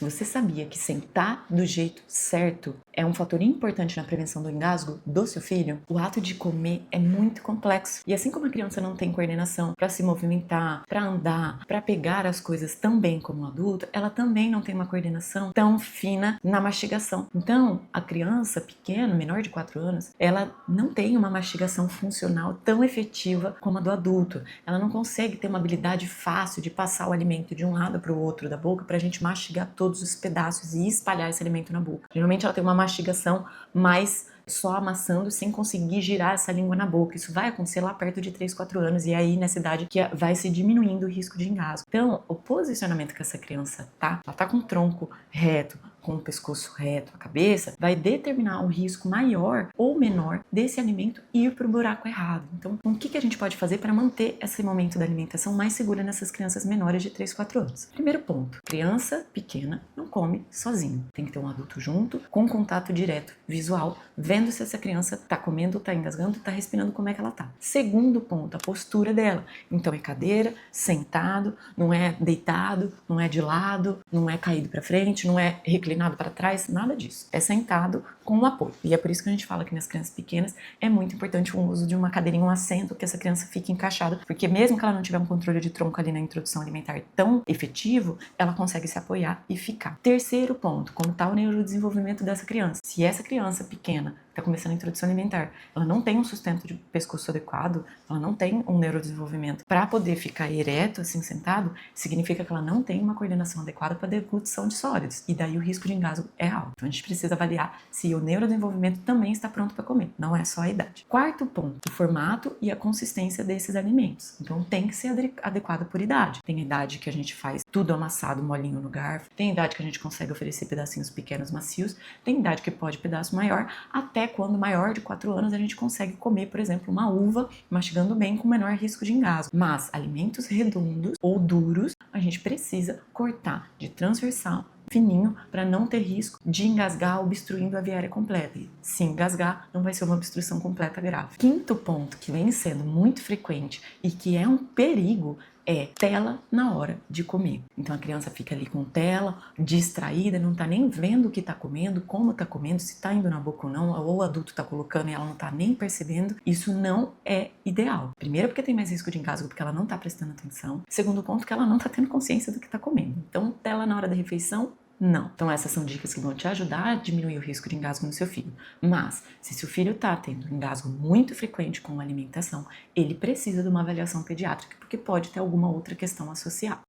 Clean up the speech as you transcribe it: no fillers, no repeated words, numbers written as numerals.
Você sabia que sentar do jeito certo é um fator importante na prevenção do engasgo do seu filho? O ato de comer é muito complexo. E assim como a criança não tem coordenação para se movimentar, para andar, para pegar as coisas tão bem como o adulto, ela também não tem uma coordenação tão fina na mastigação. Então, a criança pequena, menor de 4 anos, ela não tem uma mastigação funcional tão efetiva como a do adulto. Ela não consegue ter uma habilidade fácil de passar o alimento de um lado para o outro da boca para a gente mastigar todos os pedaços e espalhar esse alimento na boca. Geralmente ela tem uma mastigação mais só amassando sem conseguir girar essa língua na boca. Isso vai acontecer lá perto de 3, 4 anos e aí nessa idade que vai se diminuindo o risco de engasgo. Então, o posicionamento que essa criança tá, ela tá com o tronco reto, com o pescoço reto, a cabeça, vai determinar o risco maior ou menor desse alimento ir para o buraco errado. Então, o que a gente pode fazer para manter esse momento da alimentação mais segura nessas crianças menores de 3, 4 anos? Primeiro ponto, criança pequena não come sozinho. Tem que ter um adulto junto, com contato direto, visual, vendo se essa criança tá comendo, tá engasgando, tá respirando, como é que ela tá. Segundo ponto, a postura dela. Então, é cadeira, sentado, não é deitado, não é de lado, não é caído para frente, não é reclinado para trás, nada disso. É sentado com o apoio. E é por isso que a gente fala que nas crianças pequenas é muito importante o uso de uma cadeirinha, um assento, que essa criança fique encaixada, porque mesmo que ela não tiver um controle de tronco ali na introdução alimentar tão efetivo, ela consegue se apoiar e ficar. Terceiro ponto, como está o neurodesenvolvimento dessa criança. Se essa criança pequena está começando a introdução alimentar, ela não tem um sustento de pescoço adequado, ela não tem um neurodesenvolvimento para poder ficar ereto, assim, sentado, significa que ela não tem uma coordenação adequada para a deglutição de sólidos, e daí o risco de engasgo é alto. Então a gente precisa avaliar se o neurodesenvolvimento também está pronto para comer, não é só a idade. Quarto ponto, o formato e a consistência desses alimentos. Então tem que ser adequado por idade. Tem idade que a gente faz tudo amassado, molinho no garfo, tem idade que a gente consegue oferecer pedacinhos pequenos, macios, tem idade que pode pedaço maior, até quando maior de 4 anos a gente consegue comer, por exemplo, uma uva mastigando bem com menor risco de engasgo. Mas alimentos redondos ou duros, a gente precisa cortar de transversal fininho para não ter risco de engasgar obstruindo a via aérea completa. E se engasgar, não vai ser uma obstrução completa grave. Quinto ponto, que vem sendo muito frequente e que é um perigo, é tela na hora de comer. Então a criança fica ali com tela, distraída, não tá nem vendo o que tá comendo, como tá comendo, se tá indo na boca ou não, ou o adulto tá colocando e ela não tá nem percebendo. Isso não é ideal. Primeiro, porque tem mais risco de engasgo, porque ela não tá prestando atenção. Segundo ponto, que ela não tá tendo consciência do que tá comendo. Então, tela na hora da refeição, não. Então essas são dicas que vão te ajudar a diminuir o risco de engasgo no seu filho. Mas, se seu filho está tendo um engasgo muito frequente com a alimentação, ele precisa de uma avaliação pediátrica, porque pode ter alguma outra questão associada.